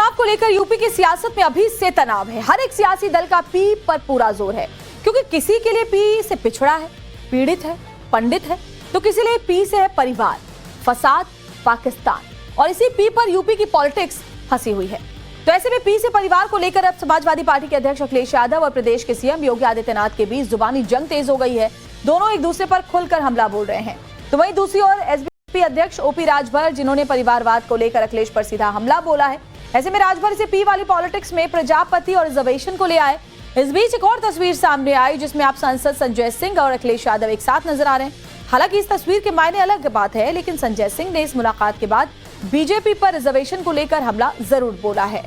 चुनाव को लेकर यूपी की सियासत में अभी से तनाव है। हर एक सियासी दल का पी पर पूरा जोर है, क्योंकि किसी के लिए पी से पिछड़ा है, पीड़ित है, पंडित है, तो किसी लिए पी से है परिवार, फसाद, पाकिस्तान, और इसी पी पर यूपी की पॉलिटिक्स फंसी हुई है। तो ऐसे में पी से परिवार को लेकर अब समाजवादी पार्टी के अध्यक्ष अखिलेश यादव और प्रदेश के सीएम योगी आदित्यनाथ के बीच जुबानी जंग तेज हो गई है। दोनों एक दूसरे पर खुलकर हमला बोल रहे हैं। तो वहीं दूसरी ओर एसबीपी अध्यक्ष ओपी राजभर, जिन्होंने परिवारवाद को लेकर अखिलेश पर सीधा हमला बोला है। ऐसे में राजभर से पी वाली पॉलिटिक्स में प्रजापति और रिजर्वेशन को ले आए। इस बीच एक और तस्वीर सामने आई, जिसमें आप सांसद संजय सिंह और अखिलेश यादव एक साथ नजर आ रहे हैं। हालांकि इस तस्वीर के मायने अलग बात है, लेकिन संजय सिंह ने इस मुलाकात के बाद बीजेपी पर रिजर्वेशन को लेकर हमला जरूर बोला है।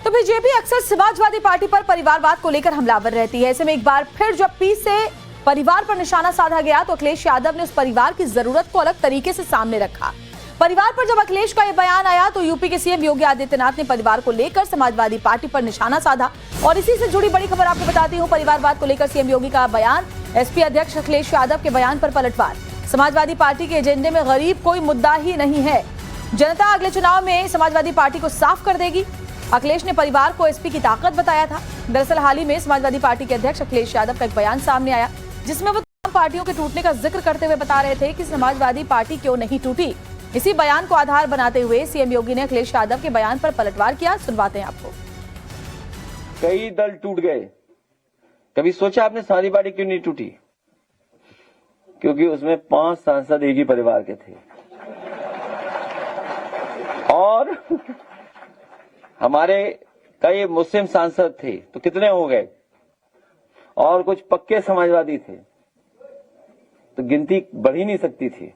तो बीजेपी अक्सर समाजवादी पार्टी पर परिवारवाद को लेकर हमलावर रहती है। ऐसे में एक बार फिर जब पी से परिवार पर निशाना साधा गया, तो अखिलेश यादव ने उस परिवार की जरूरत को अलग तरीके से सामने रखा। परिवार पर जब अखिलेश का यह बयान आया, तो यूपी के सीएम योगी आदित्यनाथ ने परिवार को लेकर समाजवादी पार्टी पर निशाना साधा। और इसी से जुड़ी बड़ी खबर आपको बताती हूं। परिवारवाद को लेकर सीएम योगी का बयान, एसपी अध्यक्ष अखिलेश यादव के बयान पर पलटवार। समाजवादी पार्टी के एजेंडे में गरीब कोई मुद्दा ही नहीं है। जनता अगले चुनाव में समाजवादी पार्टी को साफ कर देगी। अखिलेश ने परिवार को एसपी की ताकत बताया था। दरअसल हाल ही में समाजवादी पार्टी के अध्यक्ष अखिलेश यादव का एक बयान सामने आया, जिसमें वो तमाम पार्टियों के टूटने का जिक्र करते हुए बता रहे थे कि समाजवादी पार्टी क्यों नहीं टूटी। इसी बयान को आधार बनाते हुए सीएम योगी ने अखिलेश यादव के बयान पर पलटवार किया। सुनवाते हैं आपको। कई दल टूट गए, कभी सोचा आपने समाजवादी पार्टी क्यों नहीं टूटी? क्योंकि उसमें 5 सांसद एक ही परिवार के थे और हमारे कई मुस्लिम सांसद थे, तो कितने हो गए, और कुछ पक्के समाजवादी थे, तो गिनती बढ़ ही नहीं सकती थी।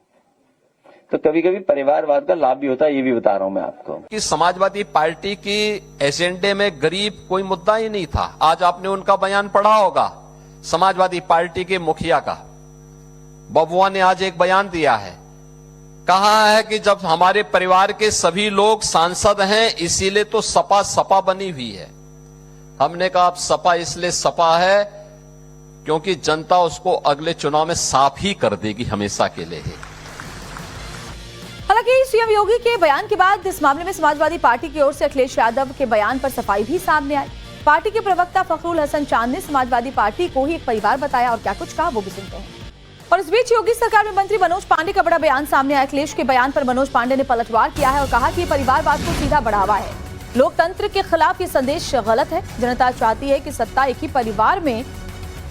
तो कभी कभी परिवारवाद का लाभ भी होता है, ये भी बता रहा हूं मैं आपको कि समाजवादी पार्टी की एजेंडे में गरीब कोई मुद्दा ही नहीं था। आज आपने उनका बयान पढ़ा होगा, समाजवादी पार्टी के मुखिया का। बबुआ ने आज एक बयान दिया है, कहा है कि जब हमारे परिवार के सभी लोग सांसद हैं, इसीलिए तो सपा बनी हुई है। हमने कहा अब सपा इसलिए सपा है क्योंकि जनता उसको अगले चुनाव में साफ ही कर देगी, हमेशा के लिए। हालांकि सीएम योगी के बयान के बाद इस मामले में समाजवादी पार्टी की ओर से अखिलेश यादव के बयान पर सफाई भी सामने आई। पार्टी के प्रवक्ता फखरुल हसन चांद ने समाजवादी पार्टी को ही एक परिवार बताया, और क्या कुछ कहा वो भी सुनते हैं। और इस बीच योगी सरकार में मंत्री मनोज पांडे का बड़ा बयान सामने आया। अखिलेश के बयान पर मनोज पांडे ने पलटवार किया है और कहा कि परिवारवाद को सीधा बढ़ावा है। लोकतंत्र के खिलाफ ये संदेश गलत है। जनता चाहती है कि सत्ता एक ही परिवार में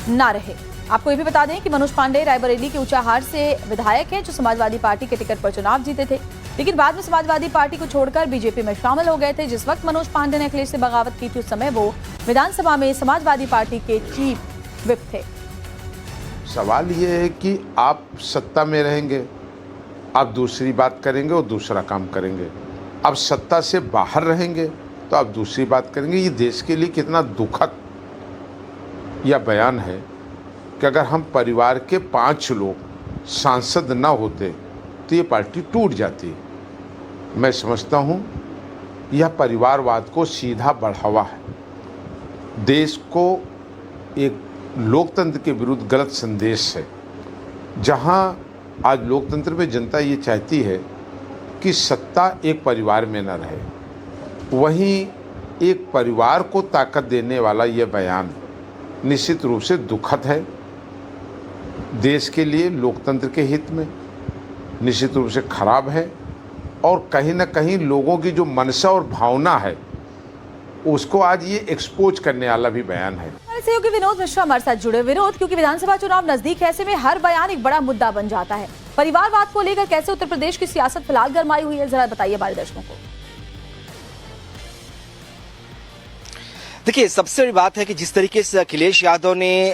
न रहे। आपको ये भी बता दें कि मनोज पांडे रायबरेली के ऊंचाहार से विधायक हैं, जो समाजवादी पार्टी के टिकट पर चुनाव जीते थे, लेकिन बाद में समाजवादी पार्टी को छोड़कर बीजेपी में शामिल हो गए थे। जिस वक्त मनोज पांडे ने अखिलेश से बगावत की थी, उस समय वो विधानसभा में समाजवादी पार्टी के चीफ विप थे। सवाल ये है कि आप सत्ता में रहेंगे, आप दूसरी बात करेंगे और दूसरा काम करेंगे। आप सत्ता से बाहर रहेंगे तो आप दूसरी बात करेंगे। ये देश के लिए कितना दुखद यह बयान है कि अगर हम परिवार के 5 लोग सांसद ना होते तो ये पार्टी टूट जाती। मैं समझता हूँ यह परिवारवाद को सीधा बढ़ावा है, देश को एक लोकतंत्र के विरुद्ध गलत संदेश है। जहां आज लोकतंत्र में जनता ये चाहती है कि सत्ता एक परिवार में न रहे, वहीं एक परिवार को ताकत देने वाला ये बयान निश्चित रूप से दुखद है। देश के लिए, लोकतंत्र के हित में निश्चित रूप से खराब है, और कहीं ना कहीं लोगों की जो मनसा और भावना है उसको आज ये एक्सपोज करने वाला भी बयान है। सहयोगी विनोद मिश्रा हमारे साथ जुड़े। विनोद, क्योंकि विधानसभा चुनाव नजदीक है, ऐसे में हर बयान एक बड़ा मुद्दा बन जाता है। परिवारवाद को लेकर कैसे उत्तर प्रदेश की सियासत फिलहाल गरमाई हुई है, जरा बताइए हमारे दर्शकों को। देखिए, सबसे बड़ी बात है कि जिस तरीके से अखिलेश यादव ने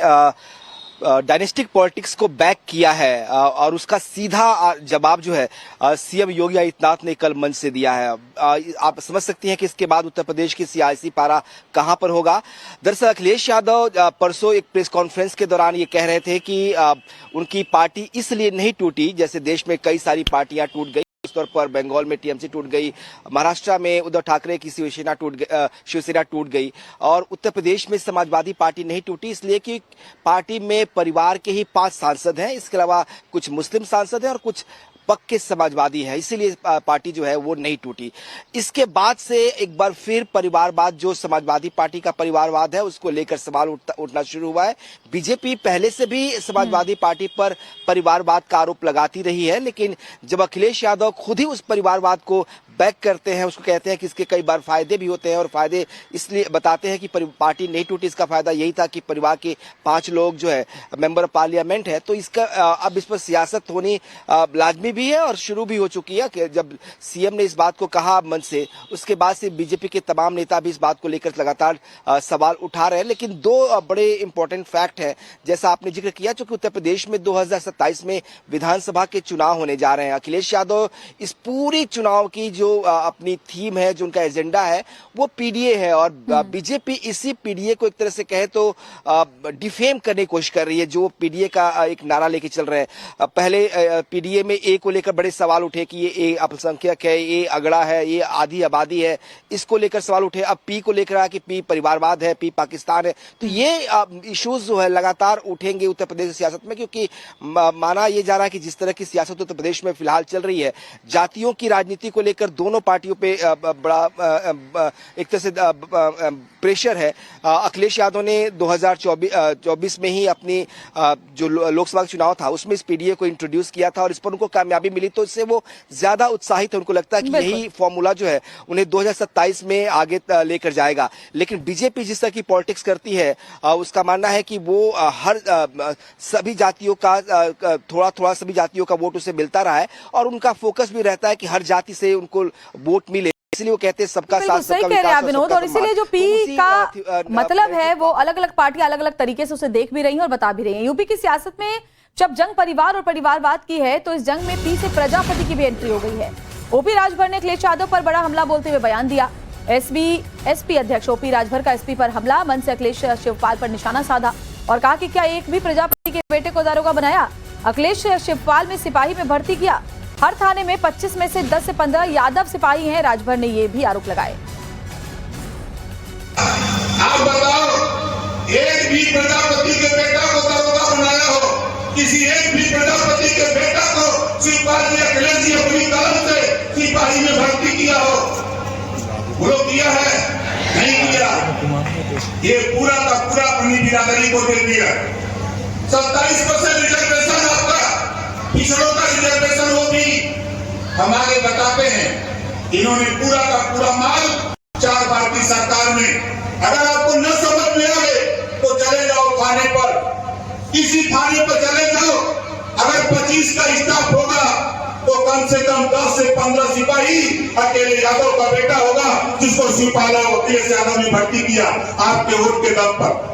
डायनेस्टिक पॉलिटिक्स को बैक किया है, और उसका सीधा जवाब जो है सीएम योगी आदित्यनाथ ने कल मंच से दिया है। आप समझ सकती हैं कि इसके बाद उत्तर प्रदेश की सियासी पारा कहां पर होगा। दरअसल अखिलेश यादव परसों एक प्रेस कॉन्फ्रेंस के दौरान ये कह रहे थे कि उनकी पार्टी इसलिए नहीं टूटी, जैसे देश में कई सारी पार्टियां टूट गई, खासतौर पर बंगाल में टीएमसी टूट गई, महाराष्ट्र में उद्धव ठाकरे की शिवसेना टूट गई और उत्तर प्रदेश में समाजवादी पार्टी नहीं टूटी, इसलिए कि पार्टी में परिवार के ही 5 सांसद हैं, इसके अलावा कुछ मुस्लिम सांसद हैं और कुछ पक्के समाजवादी है, इसीलिए पार्टी जो है वो नहीं टूटी। इसके बाद से एक बार फिर परिवारवाद, जो समाजवादी पार्टी का परिवारवाद है, उसको लेकर सवाल उठना शुरू हुआ है। बीजेपी पहले से भी समाजवादी पार्टी पर परिवारवाद का आरोप लगाती रही है, लेकिन जब अखिलेश यादव खुद ही उस परिवारवाद को बैक करते हैं, उसको कहते हैं कि इसके कई बार फायदे भी होते हैं और फायदे इसलिए बताते हैं कि पार्टी नहीं टूटी, इसका फायदा यही था कि परिवार के 5 लोग जो है मेंबर ऑफ पार्लियामेंट है, तो इसका अब इस पर सियासत होनी लाजमी भी है और शुरू भी हो चुकी है। कि जब सीएम ने इस बात को कहा मंच से, उसके बाद से बीजेपी के तमाम नेता भी इस बात को लेकर लगातार सवाल उठा रहे हैं। लेकिन 2 बड़े इंपॉर्टेंट फैक्ट है, जैसा आपने जिक्र किया, चूंकि उत्तर प्रदेश में 2027 में विधानसभा के चुनाव होने जा रहे हैं। अखिलेश यादव इस पूरी चुनाव की जो अपनी थीम है, जो उनका एजेंडा है, वो पीडीए है और बीजेपी इसी पीडीए को एक तरह से कहे तो डिफेम करने की कोशिश कर रही है, जो पीडीए का एक नारा लेके चल रहे हैं। पहले पीडीए में ए को लेकर बड़े सवाल उठे कि ये ए अल्पसंख्यक है, ये अगड़ा है, ये आधी आबादी है, इसको लेकर सवाल उठे। अब पी को लेकर आया कि पी परिवारवाद है, पी पाकिस्तान है। तो ये इश्यूज जो है लगातार उठेंगे उत्तर प्रदेश की सियासत में, क्योंकि माना यह जा रहा है कि जिस तरह की सियासत उत्तर प्रदेश में फिलहाल चल रही है, जातियों की राजनीति को लेकर दोनों पार्टियों पे बड़ा एक तरह से प्रेशर है। अखिलेश यादव ने 2024 में ही अपनी जो लोकसभा चुनाव था उसमें इस पीडीए को इंट्रोड्यूस किया था और इस पर उनको कामयाबी मिली, तो इससे वो ज्यादा उत्साहित है। उनको लगता है कि यही फॉर्मूला जो है उन्हें 2027 में आगे लेकर जाएगा। लेकिन बीजेपी जिस तरह की पॉलिटिक्स करती है, उसका मानना है कि वो हर सभी जातियों का थोड़ा थोड़ा सभी जातियों का वोट उसे मिलता रहा है और उनका फोकस भी रहता है कि हर जाति से उनको वोट मिले, इसलिए वो कहते हैं सबका साथ सबका विकास। विनोद, और इसीलिए जो पी का मतलब है वो अलग अलग पार्टियां अलग अलग तरीके से उसे देख भी रही हैं और बता भी रही हैं। यूपी की सियासत में जब जंग परिवार और परिवारवाद की है, तो इस जंग में पी से प्रजापति की भी एंट्री हो गई है। ओपी राजभर ने अखिलेश यादव पर बड़ा हमला बोलते हुए बयान दिया। एसपी अध्यक्ष ओपी राजभर का एसपी पर हमला, मन से अखिलेश शिवपाल पर निशाना साधा और कहा कि क्या एक भी प्रजापति के बेटे को दारोगा बनाया? अखिलेश शिवपाल में सिपाही में भर्ती किया। हर थाने में 25 में से 10 से 15 यादव सिपाही हैं। राजभर ने ये भी आरोप लगाए। आप बताओ, एक भी प्रजापति के बेटा को दारोगा बनाया हो? किसी एक भी प्रजापति के बेटा को शिवपाल जी अखिलेश जी अपनी कलम से सिपाही में भर्ती किया हो? वो किया है? नहीं किया। ये पूरा का पूरा अपनी बिरादरी को दे दिया। 27% रिजर्वेशन आपका, पिछड़ों का रिजर्वेशन वो भी हमारे बताते हैं। इन्होंने पूरा का पूरा माल 4 बार की सरकार में, अगर आपको न समझ में आए तो चले जाओ थाने पर, किसी थाने पर चले जाओ। अगर 25 का स्टाफ होगा तो कम से कम 10 से 15 सिपाही अकेले यादव का बेटा होगा, जिसको शिवपाल अखिलेश यादव ने भर्ती किया आपके वोट के दम पर।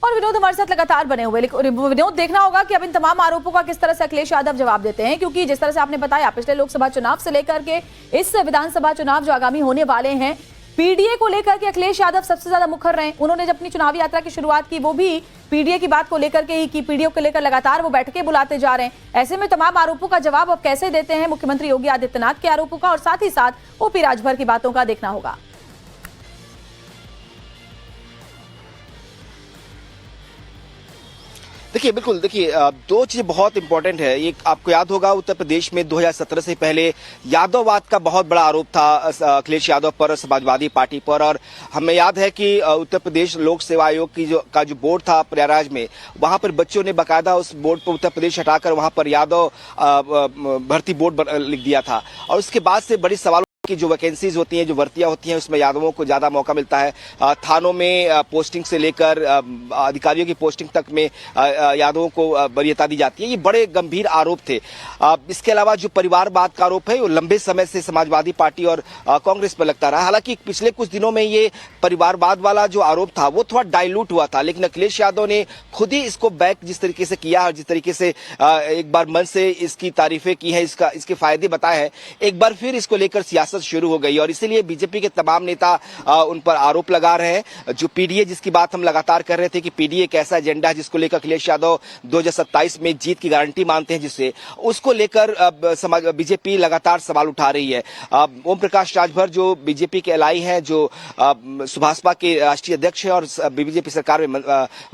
और विनोद हमारे साथ लगातार बने हुए, लेकिन विनोद देखना होगा कि अब इन तमाम आरोपों का किस तरह से अखिलेश यादव जवाब देते हैं, क्योंकि जिस तरह से आपने बताया पिछले लोकसभा चुनाव से लेकर के इस विधानसभा चुनाव जो आगामी होने वाले हैं, पीडीए को लेकर के अखिलेश यादव सबसे ज्यादा मुखर रहे। उन्होंने जब अपनी चुनावी यात्रा की शुरुआत की वो भी पीडीए की बात को लेकर के ही की। पीडीए को लेकर लगातार वो बैठकें बुलाते जा रहे हैं। ऐसे में तमाम आरोपों का जवाब अब कैसे देते हैं मुख्यमंत्री योगी आदित्यनाथ के आरोपों का, और साथ ही साथ ओपी राजभर की बातों का देखना होगा। देखिए, बिल्कुल देखिए, 2 चीजें बहुत इंपॉर्टेंट है। एक आपको याद होगा उत्तर प्रदेश में 2017 से पहले यादववाद का बहुत बड़ा आरोप था अखिलेश यादव पर, समाजवादी पार्टी पर। और हमें याद है कि उत्तर प्रदेश लोक सेवा आयोग की जो बोर्ड था प्रयागराज में, वहां पर बच्चों ने बाकायदा उस बोर्ड पर उत्तर प्रदेश हटाकर वहां पर यादव भर्ती बोर्ड लिख दिया था। और उसके बाद से बड़ी सवाल की जो वैकेंसीज होती हैं, जो भर्तियां होती हैं, उसमें यादवों को ज्यादा मौका मिलता है। थानों में पोस्टिंग से लेकर अधिकारियों की पोस्टिंग तक में यादवों को वरीयता दी जाती है। ये बड़े गंभीर आरोप थे। इसके अलावा जो परिवारवाद का आरोप है वो लंबे समय से समाजवादी पार्टी और कांग्रेस पर लगता रहा। हालांकि पिछले कुछ दिनों में ये परिवारवाद वाला जो आरोप था वो थोड़ा डाइल्यूट हुआ था, लेकिन अखिलेश यादव ने खुद ही इसको बैक जिस तरीके से किया और जिस तरीके से एक बार मन से इसकी तारीफें की है, इसके फायदे बताए हैं, एक बार फिर इसको लेकर सियासत सियासत शुरू हो गई और इसीलिए बीजेपी के तमाम नेता उन पर आरोप लगा रहे हैं। जो पीडीए जिसकी बात हम लगातार कर रहे थे कि पीडीए एक ऐसा एजेंडा है जिसको लेकर अखिलेश यादव 2027 में जीत की गारंटी मानते हैं, जिससे उसको लेकर बीजेपी लगातार सवाल उठा रही है। ओम प्रकाश राजभर जो बीजेपी के एलआई हैं, जो सुभाषपा के राष्ट्रीय अध्यक्ष हैं और बीजेपी सरकार में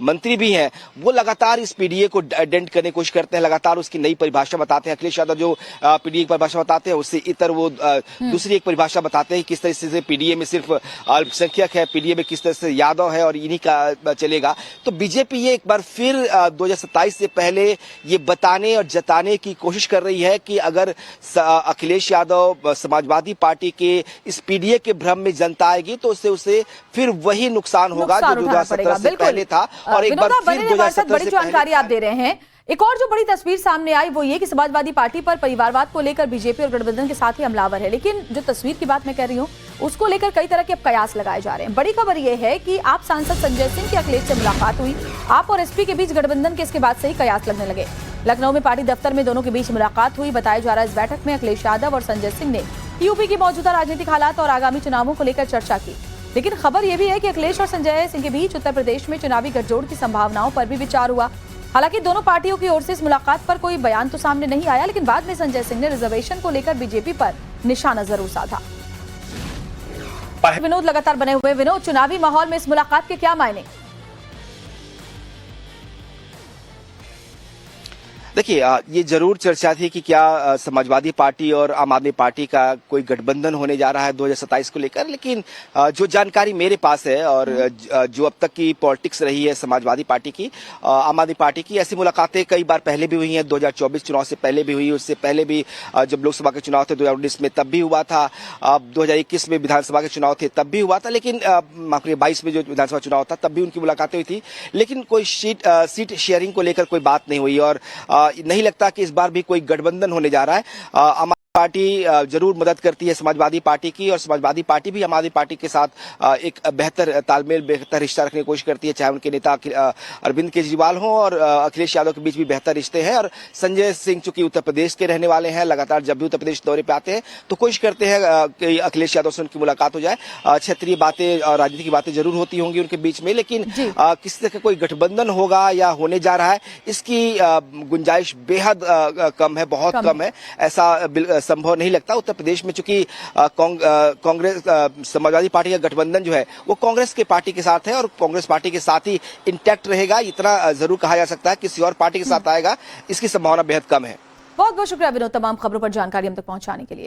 मंत्री भी हैं, वो लगातार इस पीडीए को डेंट करने की कोशिश करते हैं, लगातार उसकी नई परिभाषा बताते हैं। अखिलेश यादव जो पीडीए की परिभाषा बताते हैं उससे इतर वो दूसरी एक परिभाषा बताते हैं किस तरह से पीडीए में सिर्फ अल्पसंख्यक है, पीडीए में किस तरह से यादव है और इन्हीं का चलेगा। तो बीजेपी ये एक बार फिर 2027 से पहले ये बताने और जताने की कोशिश कर रही है कि अगर अखिलेश यादव समाजवादी पार्टी के इस पीडीए के भ्रम में जनता आएगी तो उससे उसे फिर वही नुकसान होगा जो 2017 से पहले था। और एक बार फिर 2017 बड़ी जानकारी आप दे रहे हैं। एक और जो बड़ी तस्वीर सामने आई वो ये कि समाजवादी पार्टी पर परिवारवाद को लेकर बीजेपी और गठबंधन के साथ ही हमलावर है, लेकिन जो तस्वीर की बात मैं कर रही हूँ उसको लेकर कई तरह के कयास लगाए जा रहे हैं। बड़ी खबर ये है कि आप सांसद संजय सिंह की अखिलेश से मुलाकात हुई, आप और एसपी के बीच गठबंधन के इसके बाद से ही कयास लगने लगे। लखनऊ में पार्टी दफ्तर में दोनों के बीच मुलाकात हुई। बताया जा रहा है इस बैठक में अखिलेश यादव और संजय सिंह ने यूपी की मौजूदा राजनीतिक हालात और आगामी चुनावों को लेकर चर्चा की। लेकिन खबर यह भी है कि अखिलेश और संजय सिंह के बीच उत्तर प्रदेश में चुनावी गठजोड़ की संभावनाओं पर भी विचार हुआ। हालांकि दोनों पार्टियों की ओर से इस मुलाकात पर कोई बयान तो सामने नहीं आया, लेकिन बाद में संजय सिंह ने रिजर्वेशन को लेकर बीजेपी पर निशाना जरूर साधा। विनोद लगातार बने हुए। विनोद, चुनावी माहौल में इस मुलाकात के क्या मायने? देखिए, ये जरूर चर्चा थी कि क्या समाजवादी पार्टी और आम आदमी पार्टी का कोई गठबंधन होने जा रहा है 2027 को लेकर, लेकिन जो जानकारी मेरे पास है और जो अब तक की पॉलिटिक्स रही है समाजवादी पार्टी की, आम आदमी पार्टी की, ऐसी मुलाकातें कई बार पहले भी हुई हैं। 2024 चुनाव से पहले भी हुई, उससे पहले भी जब लोकसभा के चुनाव थे 2019 में तब भी हुआ था, 2021 में विधानसभा के चुनाव थे तब भी हुआ था, लेकिन 22 में जो विधानसभा चुनाव था तब भी उनकी मुलाकातें हुई थी, लेकिन कोई सीट शेयरिंग को लेकर कोई बात नहीं हुई और नहीं लगता कि इस बार भी कोई गठबंधन होने जा रहा है। आम पार्टी जरूर मदद करती है समाजवादी पार्टी की और समाजवादी पार्टी भी आम आदमी पार्टी के साथ एक बेहतर तालमेल, बेहतर रिश्ता रखने की कोशिश करती है, चाहे उनके नेता अरविंद केजरीवाल हों और अखिलेश यादव के बीच भी बेहतर रिश्ते हैं। और संजय सिंह चूंकि उत्तर प्रदेश के रहने वाले हैं, लगातार जब भी उत्तर प्रदेश दौरे पे आते हैं तो कोशिश करते हैं कि अखिलेश यादव से उनकी मुलाकात हो जाए। क्षेत्रीय बातें और राजनीति की बातें जरूर होती होंगी उनके बीच में, लेकिन किसी तरह का कोई गठबंधन होगा या होने जा रहा है इसकी गुंजाइश बेहद कम है, बहुत कम है। ऐसा संभव नहीं लगता। उत्तर प्रदेश में चूंकि कांग्रेस समाजवादी पार्टी का गठबंधन जो है वो कांग्रेस के पार्टी के साथ है और कांग्रेस पार्टी के साथ ही इंटैक्ट रहेगा, इतना जरूर कहा जा सकता है। किसी और पार्टी के साथ आएगा इसकी संभावना बेहद कम है। बहुत बहुत शुक्रिया विनोद, तमाम खबरों पर जानकारी हम तक पहुंचाने के लिए।